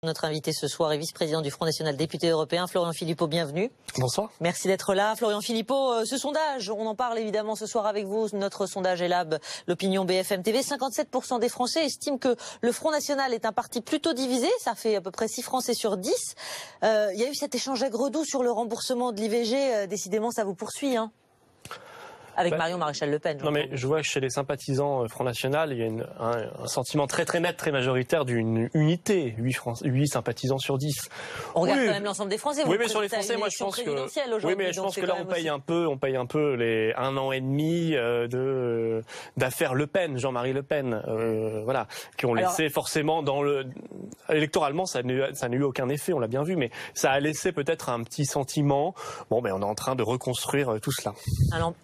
Notre invité ce soir est vice-président du Front National, député européen, Florian Philippot, bienvenue. Bonsoir. Merci d'être là. Florian Philippot, ce sondage, on en parle évidemment ce soir avec vous, notre sondage Elab, l'opinion BFM TV. 57% des Français estiment que le Front National est un parti plutôt divisé, ça fait à peu près 6 Français sur 10. Il y a eu cet échange aigre-doux sur le remboursement de l'IVG, décidément ça vous poursuit, hein, avec Marion Maréchal Le Pen. Non mais je vois que chez les sympathisants Front National, il y a un sentiment très net, très majoritaire d'une unité. 8 sympathisants sur 10. On regarde quand même l'ensemble des Français. Oui, mais sur les Français, moi je pense que oui, mais je pense que là on paye un peu les 1 an et demi d'affaires Le Pen, Jean-Marie Le Pen, voilà, qui ont laissé forcément électoralement ça n'a eu aucun effet, on l'a bien vu, mais ça a laissé peut-être un petit sentiment. Bon, ben on est en train de reconstruire tout cela.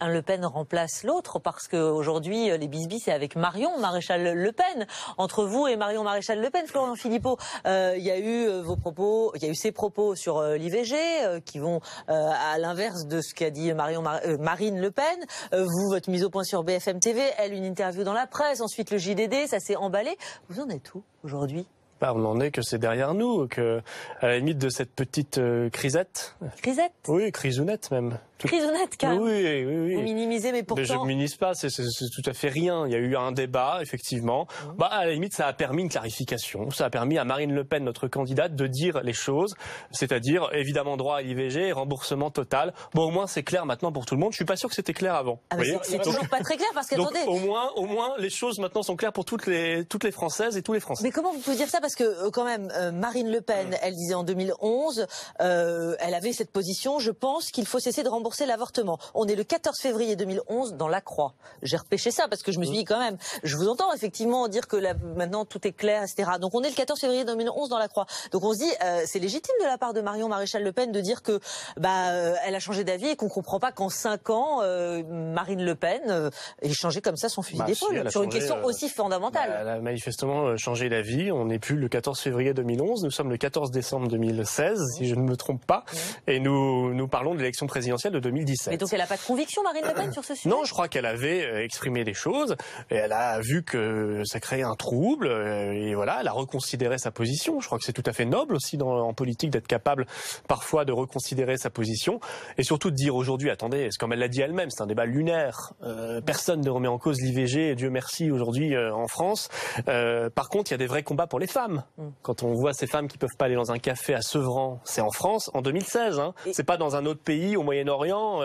Un Le Pen remplace l'autre parce qu'aujourd'hui les bisbis c'est avec Marion Maréchal Le Pen. Entre vous et Marion Maréchal Le Pen, Florian Philippot, il y a eu ces propos sur l'IVG qui vont à l'inverse de ce qu'a dit Marine Le Pen. Vous, votre mise au point sur BFM TV, elle une interview dans la presse, ensuite le JDD, ça s'est emballé. Vous en êtes où aujourd'hui? On en est que c'est derrière nous, que à la limite de cette petite crisette. Crisette? Oui, crisounette même. Crisounette, carrément. Oui. Vous minimisez, mais pourtant... Mais je ne minimise pas, c'est tout à fait rien. Il y a eu un débat, effectivement. À la limite, ça a permis une clarification. Ça a permis à Marine Le Pen, notre candidate, de dire les choses. C'est-à-dire, évidemment, droit à l'IVG, remboursement total. Bon, au moins, c'est clair maintenant pour tout le monde. Je suis pas sûr que c'était clair avant. Ah, c'est toujours pas très clair, parce qu'attendez... Au moins, les choses maintenant sont claires pour toutes les Françaises et tous les Français. Mais comment vous pouvez dire ça? Parce que, quand même, Marine Le Pen, elle disait en 2011, elle avait cette position, je pense qu'il faut cesser de rembourser l'avortement. On est le 14 février 2011 dans La Croix. J'ai repêché ça parce que je me suis dit quand même, je vous entends effectivement dire que maintenant tout est clair, etc. Donc on est le 14 février 2011 dans La Croix. Donc on se dit, c'est légitime de la part de Marion Maréchal Le Pen de dire que elle a changé d'avis et qu'on comprend pas qu'en 5 ans, Marine Le Pen ait changé comme ça son fusil d'épaule sur une question aussi fondamentale. Elle a manifestement changé d'avis. On n'est plus le 14 février 2011, nous sommes le 14 décembre 2016, si je ne me trompe pas, et nous parlons de l'élection présidentielle de 2017. Mais donc elle n'a pas de conviction, Marine Le Pen, sur ce sujet? Non, je crois qu'elle avait exprimé des choses, et elle a vu que ça créait un trouble, et voilà, elle a reconsidéré sa position. Je crois que c'est tout à fait noble aussi en politique d'être capable parfois de reconsidérer sa position, et surtout de dire aujourd'hui, attendez, comme elle l'a dit elle-même, c'est un débat lunaire, personne ne remet en cause l'IVG, Dieu merci, aujourd'hui en France. Par contre, il y a des vrais combats pour les femmes. Quand on voit ces femmes qui peuvent pas aller dans un café à Sevran, c'est en France en 2016, hein. C'est pas dans un autre pays au Moyen-Orient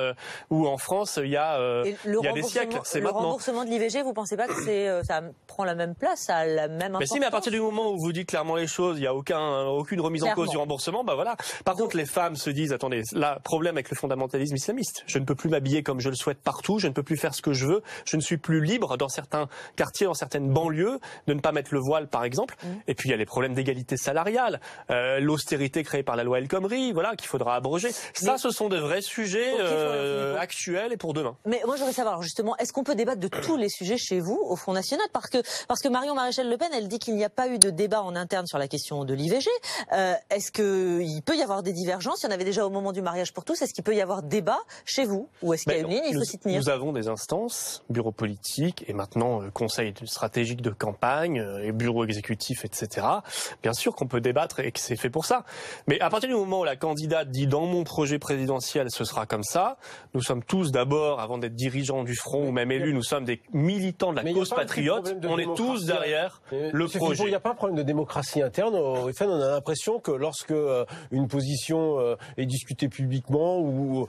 où en France il y a des siècles, c'est maintenant. Le remboursement de l'IVG, vous pensez pas que ça prend la même place, ça a la même importance? Mais si, mais à partir du moment où vous dites clairement les choses, il y a aucune remise en cause du remboursement, voilà. Par contre, les femmes se disent, attendez, là, problème avec le fondamentalisme islamiste. Je ne peux plus m'habiller comme je le souhaite partout, je ne peux plus faire ce que je veux, je ne suis plus libre dans certains quartiers, dans certaines banlieues, de ne pas mettre le voile, par exemple. Et puis il y a les problèmes d'égalité salariale, l'austérité créée par la loi El Khomri, voilà, qu'il faudra abroger. Ça, ce sont de vrais sujets actuels et pour demain. Mais moi, je voudrais savoir, justement, est-ce qu'on peut débattre de tous les sujets chez vous, au Front National? Parce que Marion Maréchal Le Pen, elle dit qu'il n'y a pas eu de débat en interne sur la question de l'IVG. Est-ce qu'il peut y avoir des divergences? Il y en avait déjà au moment du mariage pour tous. Est-ce qu'il peut y avoir débat chez vous? Ou est-ce qu'il y a une ligne, il faut s'y tenir? Nous avons des instances, bureau politique et maintenant conseil stratégique de campagne et bureau exécutif, etc. Bien sûr qu'on peut débattre et que c'est fait pour ça. Mais à partir du moment où la candidate dit dans mon projet présidentiel ce sera comme ça, nous sommes tous d'abord, avant d'être dirigeants du Front ou même élus, nous sommes des militants de la cause patriote. On est tous derrière le projet. Il n'y a pas un problème de démocratie interne. Au FN, on a l'impression que lorsque une position est discutée publiquement ou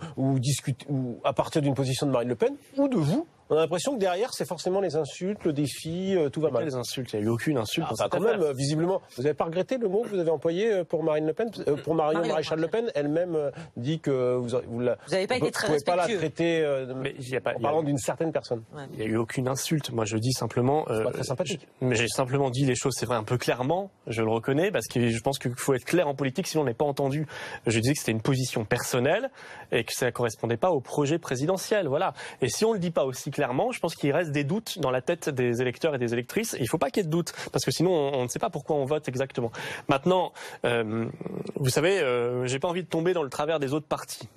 à partir d'une position de Marine Le Pen ou de vous, on a l'impression que derrière, c'est forcément les insultes, le défi, tout va mal. Les insultes, il n'y a eu aucune insulte. Quand même, visiblement, vous n'avez pas regretté le mot que vous avez employé pour Marine Le Pen, pour Marion Maréchal Le Pen, elle-même dit que vous n'avez pas été très respectueux. Vous ne pouvez pas la traiter en parlant d'une certaine personne. Il n'y a eu aucune insulte. Moi, je dis simplement. C'est pas très sympathique. Mais j'ai simplement dit les choses, c'est vrai, un peu clairement. Je le reconnais parce que je pense qu'il faut être clair en politique, sinon on n'est pas entendu. Je disais que c'était une position personnelle et que ça ne correspondait pas au projet présidentiel. Voilà. Et si on le dit pas aussi clairement, je pense qu'il reste des doutes dans la tête des électeurs et des électrices. Et il ne faut pas qu'il y ait de doutes, parce que sinon on ne sait pas pourquoi on vote exactement. Maintenant, vous savez, j'ai pas envie de tomber dans le travers des autres partis.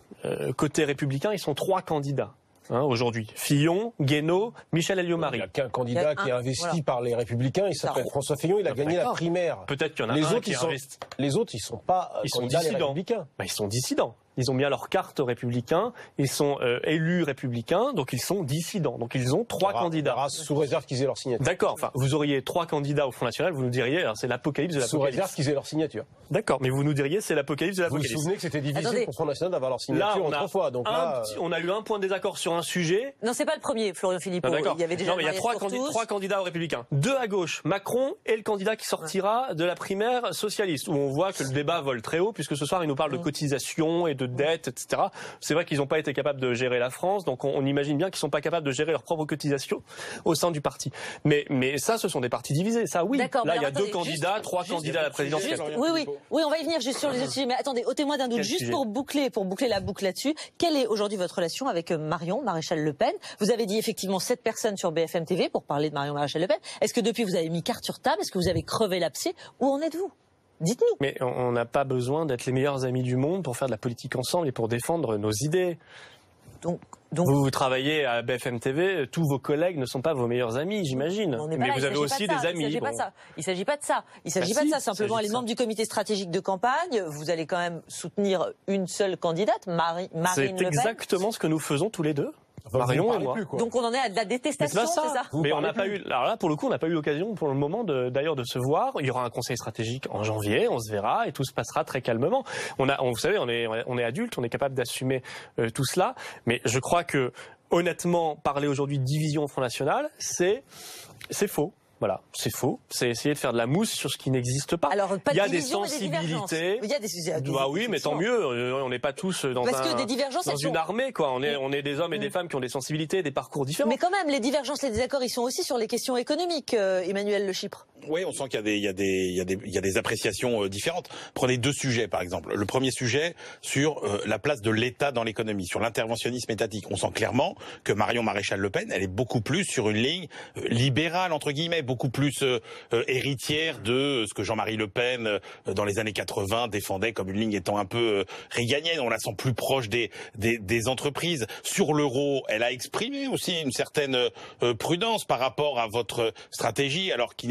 Côté républicain, ils sont 3 candidats. aujourd'hui. Fillon, Guénaud, Michel Alliot-Marie. Il n'y a qu'un candidat qui est investi par les Républicains, il s'appelle François Fillon, il a gagné la primaire. Peut-être qu'il y en a les un autres, qui est investi. Les autres, ils sont pas candidats les Républicains. Ils sont dissidents. Ils ont bien leur carte républicain, ils sont élus républicains, donc ils sont dissidents. Donc ils ont 3 candidats. Sous réserve qu'ils aient leur signature. D'accord, enfin, vous auriez 3 candidats au Front National, vous nous diriez, alors c'est l'apocalypse de l'apocalypse. Sous réserve qu'ils aient leur signature. D'accord, mais vous nous diriez, c'est l'apocalypse de l'apocalypse. Vous vous souvenez que c'était difficile pour le Front National d'avoir leur signature autrefois. Donc on a eu un point de désaccord sur un sujet. Non, c'est pas le premier, Florian Philippot. Il y avait déjà il y a 3 candidats aux Républicains. 2 à gauche, Macron et le candidat qui sortira de la primaire socialiste, où on voit que le débat vole très haut, puisque ce soir, il nous parle de cotisation et de dette, etc. C'est vrai qu'ils n'ont pas été capables de gérer la France, donc on imagine bien qu'ils sont pas capables de gérer leurs propres cotisations au sein du parti. Mais ça, ce sont des partis divisés, ça oui. Là, il y a 2 candidats, 3 candidats à la présidentielle. Oui, on va y venir juste sur les autres sujets. Mais attendez, ôtez-moi d'un doute, juste pour boucler la boucle là-dessus. Quelle est aujourd'hui votre relation avec Marion Maréchal Le Pen? Vous avez dit effectivement 7 personnes sur BFM TV pour parler de Marion Maréchal Le Pen. Est-ce que depuis vous avez mis carte sur table? Est-ce que vous avez crevé l'abcès? Où en êtes-vous? Dites-nous. Mais on n'a pas besoin d'être les meilleurs amis du monde pour faire de la politique ensemble et pour défendre nos idées. Donc vous travaillez à BFM TV, tous vos collègues ne sont pas vos meilleurs amis, j'imagine. Mais vous avez aussi des amis. Il ne s'agit pas de ça. Simplement, les membres du comité stratégique de campagne, vous allez quand même soutenir une seule candidate, Marine Le Pen. C'est exactement ce que nous faisons tous les deux. Marion et moi. Donc on en est à de la détestation, c'est ça? Mais on n'a pas eu. Alors là, pour le coup, on n'a pas eu l'occasion pour le moment d'ailleurs de se voir. Il y aura un conseil stratégique en janvier, on se verra et tout se passera très calmement. Vous savez, on est adulte, on est capable d'assumer tout cela. Mais je crois que honnêtement, parler aujourd'hui de division au Front National, c'est faux. Voilà, c'est faux. C'est essayer de faire de la mousse sur ce qui n'existe pas. Alors, pas il y a de des sensibilités. Il y a des sujets. Bah oui, mais tant mieux. On n'est pas tous dans une armée, quoi. On est des hommes et des femmes qui ont des sensibilités, des parcours différents. Mais quand même, les divergences, les désaccords, ils sont aussi sur les questions économiques, Emmanuel Le Chypre. Oui, on sent qu'il y a des appréciations différentes. Prenez 2 sujets, par exemple. Le premier sujet sur la place de l'État dans l'économie, sur l'interventionnisme étatique. On sent clairement que Marion Maréchal Le Pen, elle est beaucoup plus sur une ligne libérale, entre guillemets, beaucoup plus héritière de ce que Jean-Marie Le Pen, dans les années 80, défendait comme une ligne étant un peu réganienne. On la sent plus proche des entreprises. Sur l'euro, elle a exprimé aussi une certaine prudence par rapport à votre stratégie, alors qui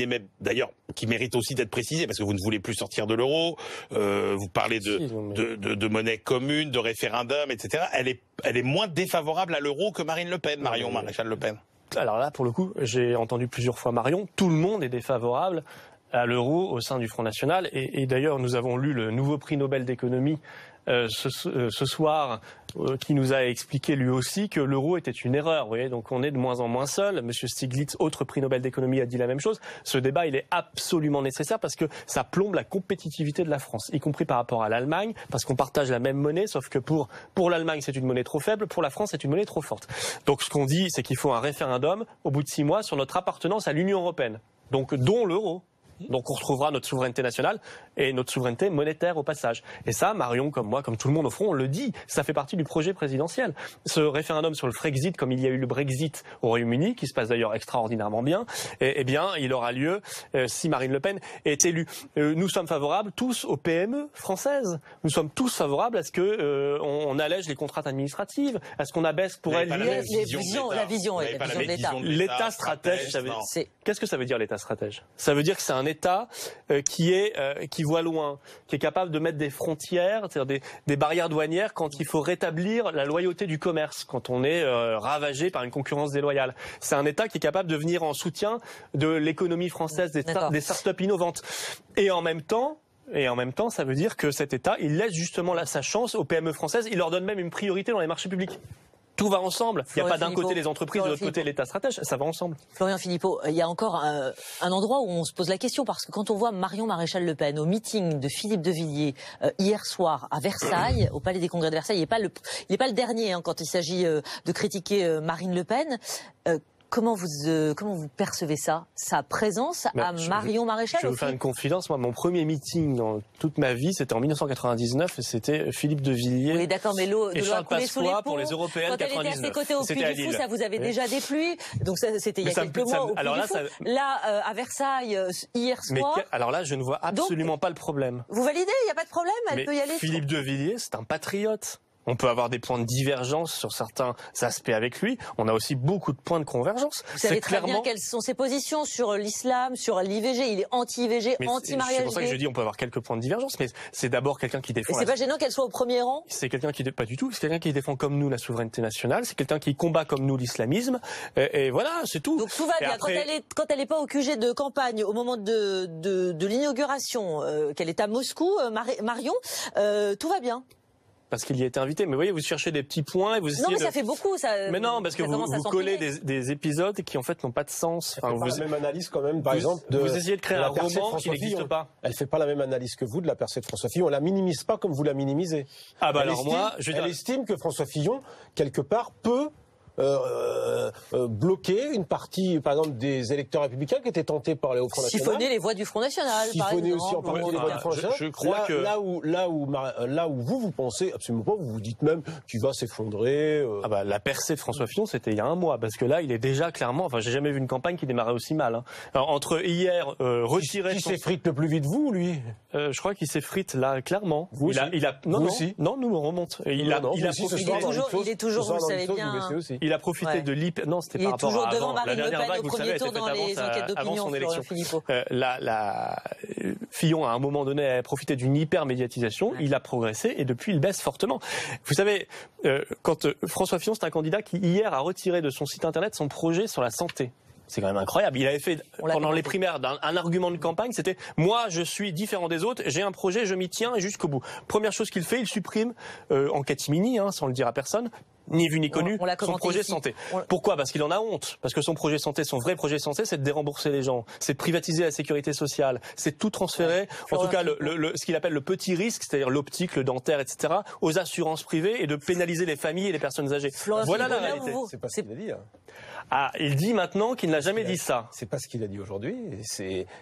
mérite aussi d'être précisée, parce que vous ne voulez plus sortir de l'euro, vous parlez de monnaie commune, de référendum, etc. Elle est moins défavorable à l'euro que Marine Le Pen, Marion Maréchal Le Pen. Alors là, pour le coup, j'ai entendu plusieurs fois Marion, tout le monde est défavorable à l'euro au sein du Front National. Et d'ailleurs, nous avons lu le nouveau prix Nobel d'économie ce soir, qui nous a expliqué lui aussi que l'euro était une erreur. Vous voyez, donc on est de moins en moins seul. Monsieur Stiglitz, autre prix Nobel d'économie, a dit la même chose. Ce débat, il est absolument nécessaire parce que ça plombe la compétitivité de la France, y compris par rapport à l'Allemagne, parce qu'on partage la même monnaie, sauf que pour l'Allemagne, c'est une monnaie trop faible, pour la France, c'est une monnaie trop forte. Donc ce qu'on dit, c'est qu'il faut un référendum au bout de 6 mois sur notre appartenance à l'Union européenne, donc dont l'euro. Donc on retrouvera notre souveraineté nationale et notre souveraineté monétaire au passage. Et ça, Marion, comme moi, comme tout le monde au fond, on le dit, ça fait partie du projet présidentiel. Ce référendum sur le Frexit, comme il y a eu le Brexit au Royaume-Uni, qui se passe d'ailleurs extraordinairement bien, eh bien, il aura lieu si Marine Le Pen est élue. Nous sommes favorables tous aux PME françaises. Nous sommes tous favorables à ce que on allège les contraintes administratives, à ce qu'on abaisse pour elles la vision de l'État. L'État stratège, qu'est-ce que ça veut dire l'État stratège? Ça veut dire que c'est un État qui voit loin, qui est capable de mettre des frontières, c'est-à-dire des barrières douanières quand il faut rétablir la loyauté du commerce, quand on est ravagé par une concurrence déloyale. C'est un État qui est capable de venir en soutien de l'économie française, des start-up innovantes. Et en même temps, ça veut dire que cet État, il laisse justement sa chance aux PME françaises, il leur donne même une priorité dans les marchés publics. Tout va ensemble. Il n'y a pas d'un côté les entreprises, de l'autre côté l'État stratège. Ça va ensemble. Florian Philippot, il y a encore un endroit où on se pose la question, parce que quand on voit Marion Maréchal Le Pen au meeting de Philippe de Villiers hier soir à Versailles, au Palais des Congrès de Versailles, il n'est pas le dernier quand il s'agit de critiquer Marine Le Pen. Comment vous percevez ça, sa présence à Marion Maréchal? Je vais vous faire une confidence. Moi, mon premier meeting dans toute ma vie, c'était en 1999, et c'était Philippe de Villiers. Oui, d'accord, mais l'eau a coulé sous les ponts. Pour les Européennes 99. Quand elle était à ses côtés au Puy du Fou, ça vous avait déjà déplu. Donc ça, c'était il y a quelques mois au Puy du Fou. Là, à Versailles, hier soir. Alors là, je ne vois absolument pas le problème. Vous validez? Il n'y a pas de problème? Elle peut y aller. Philippe de Villiers, c'est un patriote. On peut avoir des points de divergence sur certains aspects avec lui. On a aussi beaucoup de points de convergence. Vous savez très bien quelles sont ses positions sur l'islam, sur l'IVG. Il est anti-IVG, anti-mariage. C'est pour ça que je dis on peut avoir quelques points de divergence, mais c'est d'abord quelqu'un qui défend. Et c'est pas gênant qu'elle soit au premier rang? C'est quelqu'un qui pas du tout. C'est quelqu'un qui défend comme nous la souveraineté nationale. C'est quelqu'un qui combat comme nous l'islamisme. Et voilà, c'est tout. Donc tout va bien. Après... Quand elle est pas au QG de campagne au moment de l'inauguration, qu'elle est à Moscou, Marion, tout va bien. Parce qu'il y a été invité. Mais vous voyez, vous cherchez des petits points et vous essayez. Non, mais ça fait beaucoup. Ça, mais non, parce que vous collez des épisodes qui en fait n'ont pas de sens. Elle fait pas la même analyse quand même, par exemple. Vous essayez de créer un roman qui n'existe pas. Elle fait pas la même analyse que vous de la percée de François Fillon. On la minimise pas comme vous la minimisez. Ah bah alors moi, elle estime que François Fillon, quelque part, peut bloquer une partie, par exemple, des électeurs républicains qui étaient tentés par les Front National. Siphonner les voix du Front National. Siphonner aussi en partie les voix du Front National. Je crois que là où vous pensez absolument pas, vous vous dites même qu'il va s'effondrer. Ah bah la percée de François Fillon, c'était il y a un mois, parce que là, il est déjà clairement. Enfin, j'ai jamais vu une campagne qui démarrait aussi mal. Hein. Alors, entre hier retiré. Qui s'effrite le plus vite, vous ou lui? Je crois qu'il s'effrite là clairement. Vous aussi. Non, nous on remonte. Il est toujours, vous le savez bien. Il a profité de l'hyper. Non, c'était par rapport à avant. La dernière vague, vous savez, était faite avant son élection. Fillon, à un moment donné, a profité d'une hyper-médiatisation. Il a progressé et depuis, il baisse fortement. Vous savez, quand François Fillon, c'est un candidat qui, hier, a retiré de son site internet son projet sur la santé. C'est quand même incroyable. Il avait fait, pendant les primaires, un argument de campagne, c'était « Moi, je suis différent des autres, j'ai un projet, je m'y tiens et jusqu'au bout ». Première chose qu'il fait, il supprime, en catimini, sans le dire à personne, ni vu ni connu, son projet santé. Pourquoi? Parce qu'il en a honte. Parce que son projet santé, son vrai projet santé, c'est de dérembourser les gens, c'est de privatiser la sécurité sociale, c'est de tout transférer, en tout cas ce qu'il appelle le petit risque, c'est-à-dire l'optique, le dentaire, etc., aux assurances privées et de pénaliser les familles et les personnes âgées. Voilà la réalité. C'est pas ce qu'il a dit. Ah, il dit maintenant qu'il n'a jamais dit ça. C'est pas ce qu'il a dit aujourd'hui,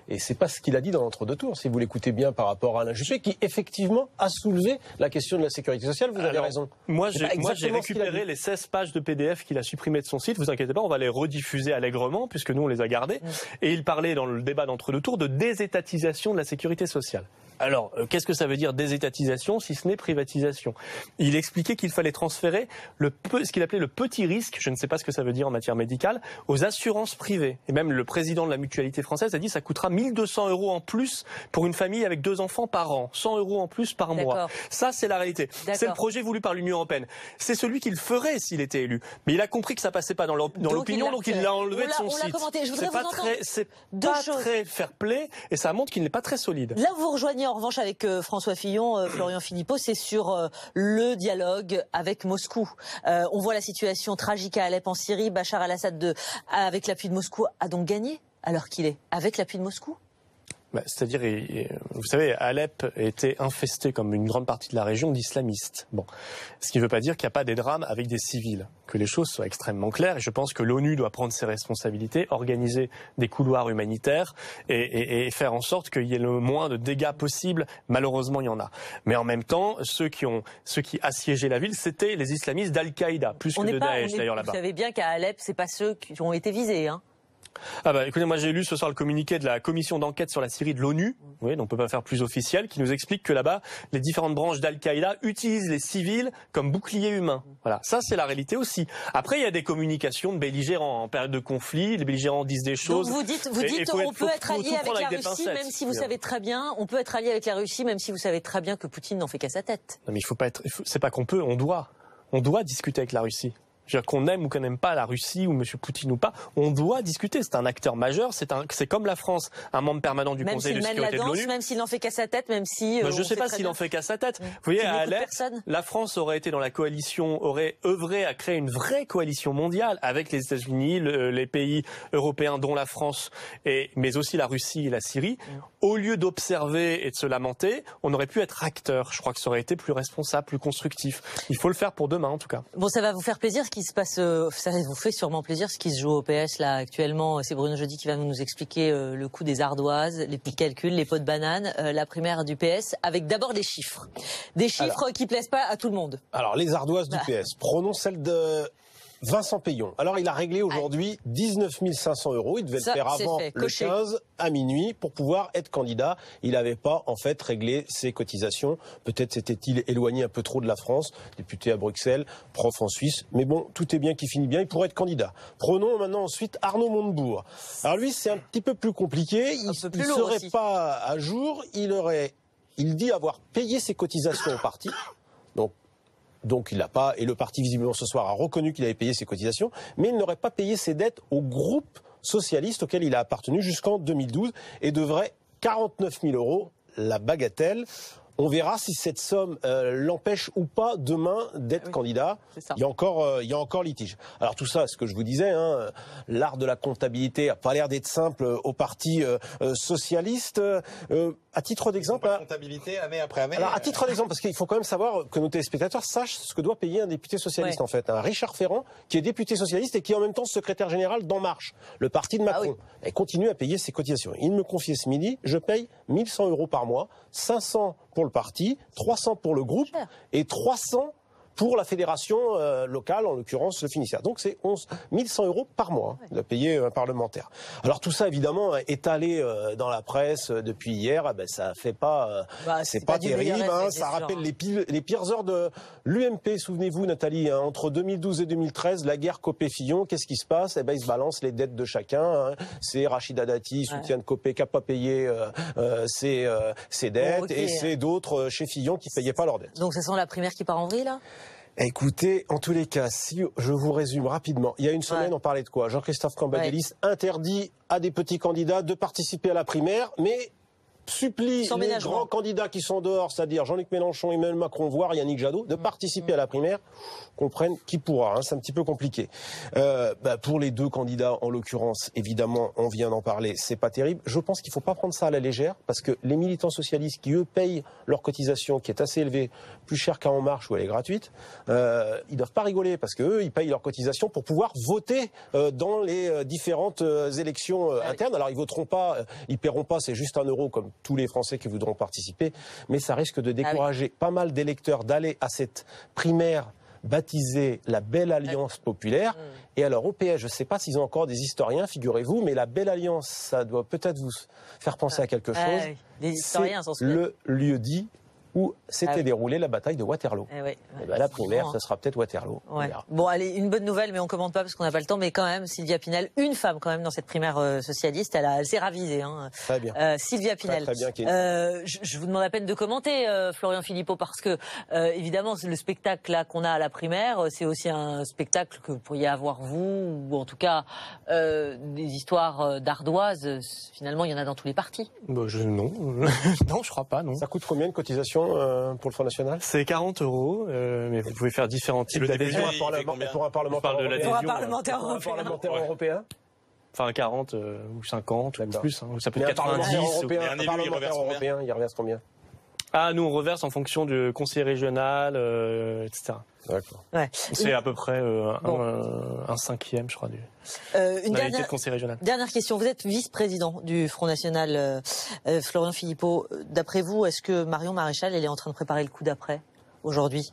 et c'est pas ce qu'il a dit dans l'entre-deux tours. Si vous l'écoutez bien par rapport à Alain Juppé, qui effectivement a soulevé la question de la sécurité sociale, vous avez raison. Moi, j'ai récupéré les 16 pages de PDF qu'il a supprimées de son site. Vous inquiétez pas, on va les rediffuser allègrement, puisque nous on les a gardées. Et il parlait dans le débat d'entre-deux tours de désétatisation de la sécurité sociale. Alors, qu'est-ce que ça veut dire désétatisation si ce n'est privatisation? Il expliquait qu'il fallait transférer ce qu'il appelait le petit risque, je ne sais pas ce que ça veut dire en matière médicale, aux assurances privées. Et même le président de la mutualité française a dit que ça coûtera 1 200 € en plus pour une famille avec 2 enfants par an, 100 € en plus par mois. Ça, c'est la réalité. C'est le projet voulu par l'Union européenne. C'est celui qu'il ferait s'il était élu. Mais il a compris que ça passait pas dans l'opinion, donc il l'a enlevé de son site. C'est pas très fair-play et ça montre qu'il n'est pas très solide. Là, vous rejoignez en revanche avec François Fillon, Florian Philippot, c'est sur le dialogue avec Moscou. On voit la situation tragique à Alep en Syrie. Bachar el-Assad, avec l'appui de Moscou, a donc gagné alors qu'il est avec l'appui de Moscou. C'est-à-dire, vous savez, Alep était infesté, comme une grande partie de la région, d'islamistes. Bon, ce qui ne veut pas dire qu'il n'y a pas des drames avec des civils. Que les choses soient extrêmement claires. Et je pense que l'ONU doit prendre ses responsabilités, organiser des couloirs humanitaires et faire en sorte qu'il y ait le moins de dégâts possibles. Malheureusement, il y en a. Mais en même temps, ceux qui assiégeaient la ville, c'était les islamistes d'Al-Qaïda, plus que de Daesh d'ailleurs là-bas. Vous savez bien qu'à Alep, c'est pas ceux qui ont été visés, hein. Ah bah écoutez, moi j'ai lu ce soir le communiqué de la commission d'enquête sur la Syrie de l'ONU, oui, donc on peut pas faire plus officiel, qui nous explique que là-bas, les différentes branches d'Al-Qaïda utilisent les civils comme boucliers humains. Voilà, ça c'est la réalité aussi. Après, il y a des communications de belligérants en période de conflit, les belligérants disent des choses. Donc vous dites on peut être allié avec la Russie, même si vous savez très bien, on peut être allié avec la Russie, même si vous savez très bien que Poutine n'en fait qu'à sa tête. Non mais c'est pas qu'on peut, on doit discuter avec la Russie. Je veux dire qu'on aime ou qu'on n'aime pas la Russie ou M. Poutine ou pas, on doit discuter. C'est un acteur majeur, c'est comme la France, un membre permanent du Conseil de sécurité de l'ONU. Même s'il n'en fait qu'à sa tête, même si... je ne sais pas s'il en fait qu'à sa tête. Vous voyez, à Alep, la France aurait été dans la coalition, aurait œuvré à créer une vraie coalition mondiale avec les États-Unis, les pays européens dont la France, mais aussi la Russie et la Syrie. Au lieu d'observer et de se lamenter, on aurait pu être acteur. Je crois que ça aurait été plus responsable, plus constructif. Il faut le faire pour demain en tout cas. Bon, ça va vous faire plaisir qui se passe, ça vous fait sûrement plaisir ce qui se joue au PS là actuellement. C'est Bruno Jeudi qui va nous expliquer le coût des ardoises, les petits calculs, les pots de banane, la primaire du PS, avec d'abord des chiffres. Des chiffres qui plaisent pas à tout le monde. Alors les ardoises du PS, prenons celle Vincent Peillon. Alors, il a réglé aujourd'hui 19 500 €. Il devait le faire avant le 15 à minuit pour pouvoir être candidat. Il n'avait pas, en fait, réglé ses cotisations. Peut-être s'était-il éloigné un peu trop de la France. Député à Bruxelles, prof en Suisse. Mais bon, tout est bien qui finit bien. Il pourrait être candidat. Prenons maintenant ensuite Arnaud Montebourg. Alors lui, c'est un petit peu plus compliqué. Il ne serait pas à jour. Il dit avoir payé ses cotisations au parti. Donc il n'a pas, et le parti visiblement ce soir a reconnu qu'il avait payé ses cotisations, mais il n'aurait pas payé ses dettes au groupe socialiste auquel il a appartenu jusqu'en 2012 et devrait 49 000 €, la bagatelle. On verra si cette somme l'empêche ou pas demain d'être candidat. Il y a encore litige. Alors tout ça, ce que je vous disais, hein, l'art de la comptabilité a pas l'air d'être simple au parti socialiste. À titre d'exemple, comptabilité année après année. Alors à titre d'exemple, parce qu'il faut quand même savoir que nos téléspectateurs sachent ce que doit payer un député socialiste en fait. Un Richard Ferrand qui est député socialiste et qui est en même temps secrétaire général d'En Marche, le parti de Macron, et continue à payer ses cotisations. Il me confiait ce midi, je paye 1 100 € par mois, 500 pour le parti, 300 pour le groupe et 300 pour la fédération locale, en l'occurrence le Finistère. Donc c'est 11 100 € par mois de payer un parlementaire. Alors tout ça évidemment étalé dans la presse depuis hier, ça fait pas, c'est pas terrible. Hein, ça rappelle les pires heures de l'UMP. Souvenez-vous Nathalie, hein, entre 2012 et 2013, la guerre Copé-Fillon. Qu'est-ce qui se passe? Ils se balancent les dettes de chacun. Hein. C'est Rachida Dati, soutien de Copé, qui n'a pas payé ses dettes, et c'est d'autres chez Fillon qui payaient pas leurs dettes. Donc ça sent la primaire qui part en vrille là? Écoutez, en tous les cas, si je vous résume rapidement, il y a une semaine, on parlait de quoi? Jean-Christophe Cambadélis interdit à des petits candidats de participer à la primaire, mais supplie les grands candidats qui sont dehors, c'est-à-dire Jean-Luc Mélenchon, Emmanuel Macron, voire Yannick Jadot, de participer à la primaire. Comprennent qui pourra, hein, c'est un petit peu compliqué. Pour les deux candidats, en l'occurrence, évidemment, on vient d'en parler, c'est pas terrible. Je pense qu'il faut pas prendre ça à la légère, parce que les militants socialistes qui, eux, payent leur cotisation, qui est assez élevée, plus cher qu'à En Marche où elle est gratuite, ils doivent pas rigoler, parce que eux, ils payent leur cotisation pour pouvoir voter dans les différentes élections internes. Alors, ils voteront pas, ils paieront pas, c'est juste 1 € comme tous les Français qui voudront participer, mais ça risque de décourager pas mal d'électeurs d'aller à cette primaire baptisée la Belle Alliance Populaire. Et alors au PS, je ne sais pas s'ils ont encore des historiens, figurez-vous, mais la Belle Alliance, ça doit peut-être vous faire penser à quelque chose. Les historiens c'est le lieu-dit où s'était déroulée la bataille de Waterloo. La primaire, ce sera peut-être Waterloo. Bon, allez, une bonne nouvelle, mais on ne commente pas parce qu'on n'a pas le temps. Mais quand même, Sylvia Pinel, une femme quand même dans cette primaire socialiste, elle s'est ravisée. Hein. Très bien. Sylvia Pinel. Très bien, je vous demande à peine de commenter, Florian Philippot, parce que évidemment, le spectacle là qu'on a à la primaire, c'est aussi un spectacle que vous pourriez avoir vous, ou en tout cas des histoires d'ardoises. Finalement, il y en a dans tous les partis. Non, non, je crois pas. Non. Ça coûte combien de cotisation pour le Front National? C'est 40 €, mais vous pouvez faire différents types d'adhésions. Pour un parlementaire européen Enfin 40 ou 50 ou plus, hein. Ça peut être 90. Un parlementaire européen, il reverse combien? Ah, nous on reverse en fonction du conseiller régional, etc. D'accord. C'est à peu près un cinquième, je crois, du de conseil régional. Dernière question. Vous êtes vice-président du Front National, Florian Philippot. D'après vous, est-ce que Marion Maréchal, elle est en train de préparer le coup d'après aujourd'hui,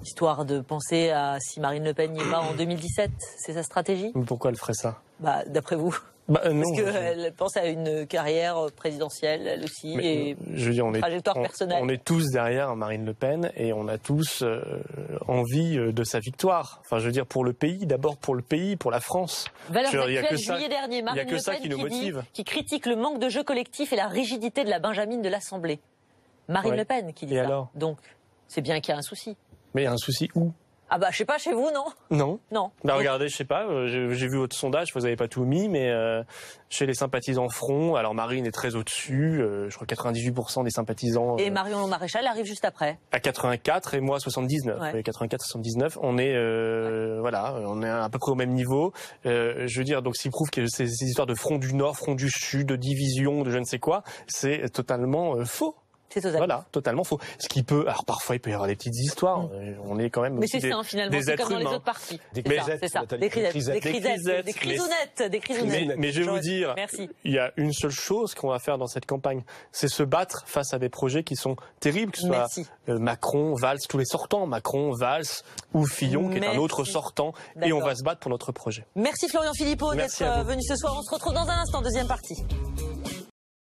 histoire de penser à si Marine Le Pen n'y est pas en 2017? C'est sa stratégie? Pourquoi elle ferait ça? D'après vous? Non, parce qu'elle pense à une carrière présidentielle, elle aussi, et je veux dire, trajectoire personnelle. On est tous derrière Marine Le Pen et on a tous envie de sa victoire. Enfin, je veux dire, pour le pays, d'abord pour le pays, pour la France. Valeurs actuelles, juillet dernier, Marine Le Pen qui critique le manque de jeu collectif et la rigidité de la Benjamine de l'Assemblée. Marine Le Pen qui dit ça. Alors donc, c'est bien qu'il y a un souci. Mais il y a un souci où? Je sais pas, chez vous, non? Non. Regardez, je sais pas, j'ai vu votre sondage, vous avez pas tout mis, mais chez les sympathisants Front, alors Marine est très au-dessus, je crois 98% des sympathisants. Et Marion Maréchal arrive juste après. À 84 et moi 79. 84-79, on est on est à peu près au même niveau. Je veux dire, donc s'il prouve que ces histoires de Front du Nord, Front du Sud, de division, de je ne sais quoi, c'est totalement faux. C'est totalement. Voilà, totalement faux. Ce qui peut, alors parfois il peut y avoir des petites histoires. On est quand même Mais aussi c'est ça, finalement, des c'est êtres comme dans les humains. autres parties. Des C'est ça. Des crisettes, des crisounettes. Mais je vais vous dire, Merci. il y a une seule chose qu'on va faire dans cette campagne, c'est se battre face à des projets qui sont terribles, que ce soit Macron, Valls, tous les sortants, Macron, Valls ou Fillon, qui est un autre sortant, et on va se battre pour notre projet. Merci Florian Philippot d'être venu ce soir. On se retrouve dans un instant, deuxième partie.